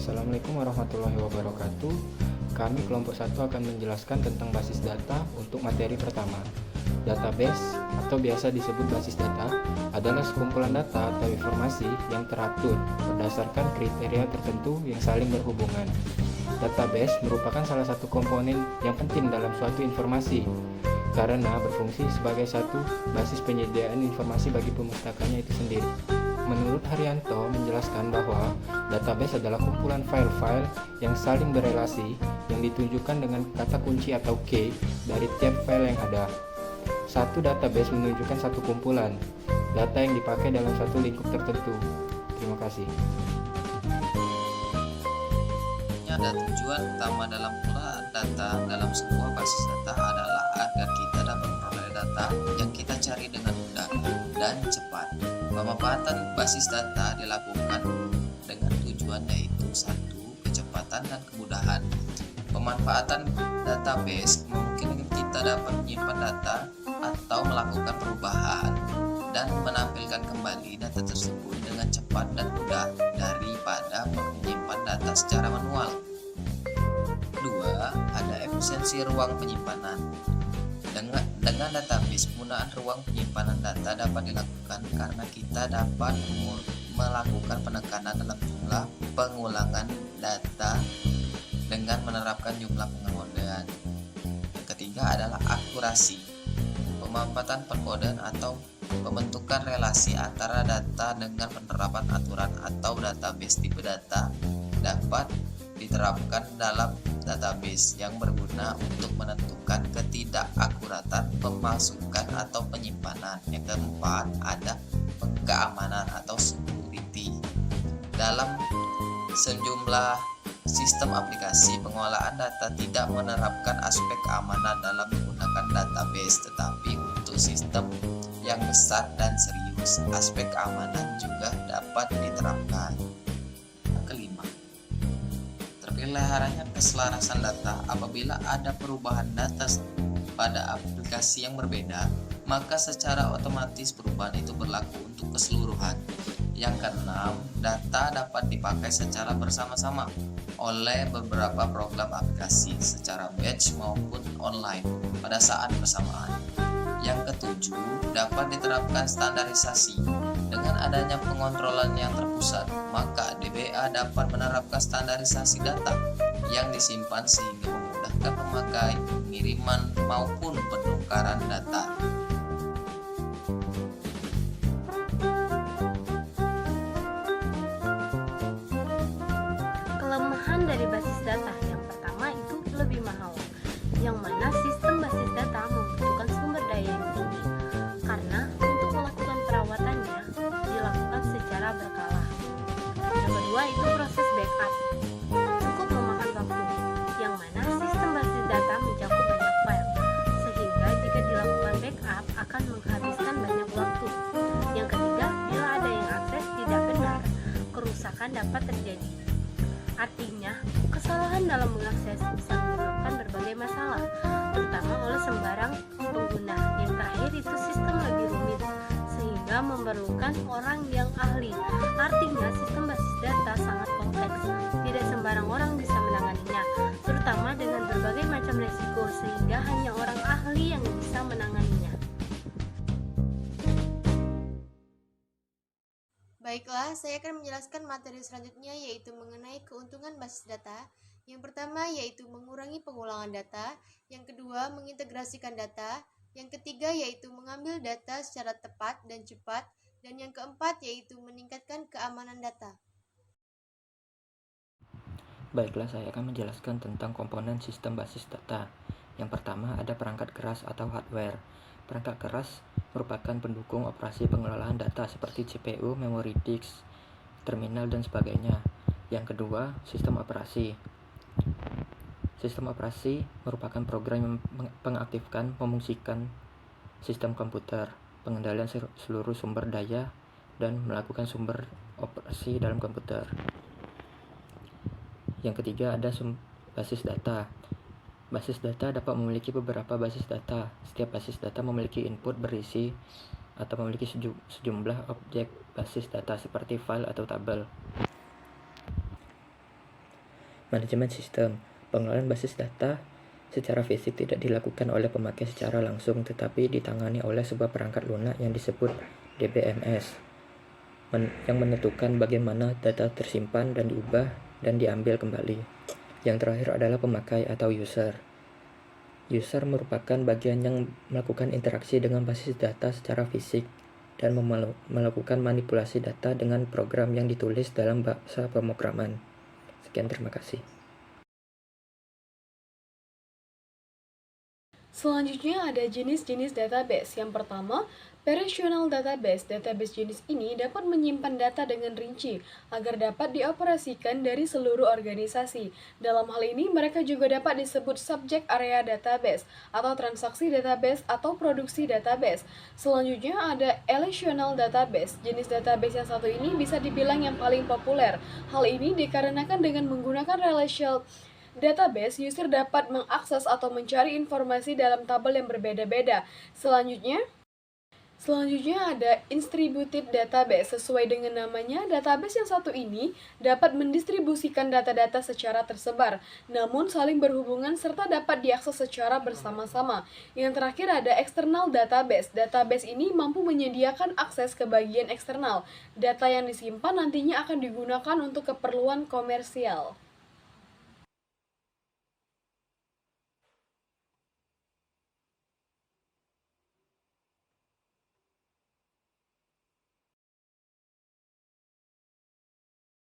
Assalamualaikum warahmatullahi wabarakatuh. Kami kelompok 1 akan menjelaskan tentang basis data untuk materi pertama. Database atau biasa disebut basis data adalah sekumpulan data atau informasi yang teratur berdasarkan kriteria tertentu yang saling berhubungan. Database merupakan salah satu komponen yang penting dalam suatu informasi karena berfungsi sebagai satu basis penyediaan informasi bagi pemustakaannya itu sendiri. Menurut Haryanto menjelaskan bahwa database adalah kumpulan file-file yang saling berelasi yang ditunjukkan dengan kata kunci atau key dari tiap file yang ada. Satu database menunjukkan satu kumpulan data yang dipakai dalam satu lingkup tertentu. Terima kasih. Ada tujuan utama dalam penggunaan data dalam sebuah basis data adalah agar kita dapat memperoleh data yang kita cari dengan mudah dan cepat. Pemanfaatan basis data dilakukan dengan tujuan yaitu 1. Kecepatan dan kemudahan. Pemanfaatan database memungkinkan kita dapat menyimpan data atau melakukan perubahan dan menampilkan kembali data tersebut dengan cepat dan mudah daripada menyimpan data secara manual. 2. Ada efisiensi ruang penyimpanan. Dengan database, penggunaan ruang penyimpanan data dapat dilakukan karena kita dapat melakukan penekanan dalam jumlah pengulangan data dengan menerapkan jumlah pengemudian. Yang ketiga adalah akurasi. Pemanfaatan perkodean atau pembentukan relasi antara data dengan penerapan aturan atau database tipe data dapat diterapkan dalam database yang berguna untuk menentukan ketidakakuratan pemasukan atau penyimpanan. Yang keempat ada keamanan atau security. Dalam sejumlah sistem aplikasi, pengolahan data tidak menerapkan aspek keamanan dalam menggunakan database, tetapi untuk sistem yang besar dan serius, aspek keamanan juga dapat diterapkan. Kelima, terpeliharanya keselarasan data. Apabila ada perubahan data pada aplikasi yang berbeda, maka secara otomatis perubahan itu berlaku untuk keseluruhan. Yang keenam, data dapat dipakai secara bersama-sama oleh beberapa program aplikasi secara batch maupun online pada saat bersamaan. Yang ketujuh, dapat diterapkan standarisasi. Dengan adanya pengontrolan yang terpusat, maka DBA dapat menerapkan standarisasi data yang disimpan sehingga memudahkan pemakai pengiriman maupun penukaran data. Kelemahan dari basis data yang pertama itu lebih mahal, yang mana sistem basis data membutuhkan sumber daya yang tinggi karena untuk melakukan perawatannya dilakukan secara berkala. Yang kedua itu proses backup, cukup memakan waktu, yang mana sistem basis data mencakup banyak file, sehingga jika dilakukan backup akan menghabiskan banyak waktu. Yang ketiga, bila ada yang akses tidak benar, kerusakan dapat terjadi. Artinya, kesalahan dalam mengakses bisa menyebabkan berbagai masalah, terutama oleh sembarang pengguna. Yang terakhir itu sistem lebih rumit, sehingga memerlukan orang yang ahli. Artinya, sistem basis data sangat kompleks, tidak sembarang orang bisa menanganinya, terutama dengan berbagai macam resiko, sehingga hanya orang ahli yang bisa menanganinya. Baiklah, saya akan menjelaskan materi selanjutnya yaitu mengenai keuntungan basis data. Yang pertama yaitu mengurangi pengulangan data, yang kedua mengintegrasikan data, yang ketiga yaitu mengambil data secara tepat dan cepat, dan yang keempat yaitu meningkatkan keamanan data. Baiklah, saya akan menjelaskan tentang komponen sistem basis data. Yang pertama ada perangkat keras atau hardware. Perangkat keras merupakan pendukung operasi pengelolaan data seperti CPU, memori disk, terminal, dan sebagainya. Yang kedua, sistem operasi. Sistem operasi merupakan program yang mengaktifkan, memfungsikan sistem komputer, pengendalian seluruh sumber daya, dan melakukan sumber operasi dalam komputer. Yang ketiga ada basis data. Basis data dapat memiliki beberapa basis data. Setiap basis data memiliki input berisi atau memiliki sejumlah objek basis data seperti file atau tabel. Manajemen sistem. Pengelolaan basis data secara fisik tidak dilakukan oleh pemakai secara langsung, tetapi ditangani oleh sebuah perangkat lunak yang disebut DBMS, yang menentukan bagaimana data tersimpan dan diubah dan diambil kembali. Yang terakhir adalah pemakai atau user. User merupakan bagian yang melakukan interaksi dengan basis data secara fisik dan melakukan manipulasi data dengan program yang ditulis dalam bahasa pemrograman. Sekian, terima kasih. Selanjutnya ada jenis-jenis database. Yang pertama, Relational database. Database jenis ini dapat menyimpan data dengan rinci agar dapat dioperasikan dari seluruh organisasi. Dalam hal ini, mereka juga dapat disebut subject area database atau transaksi database atau produksi database. Selanjutnya ada Relational database. Jenis database yang satu ini bisa dibilang yang paling populer. Hal ini dikarenakan dengan menggunakan relational database, user dapat mengakses atau mencari informasi dalam tabel yang berbeda-beda. Selanjutnya ada distributed database. Sesuai dengan namanya, database yang satu ini dapat mendistribusikan data-data secara tersebar, namun saling berhubungan serta dapat diakses secara bersama-sama. Yang terakhir ada external database. Database ini mampu menyediakan akses ke bagian eksternal. Data yang disimpan nantinya akan digunakan untuk keperluan komersial.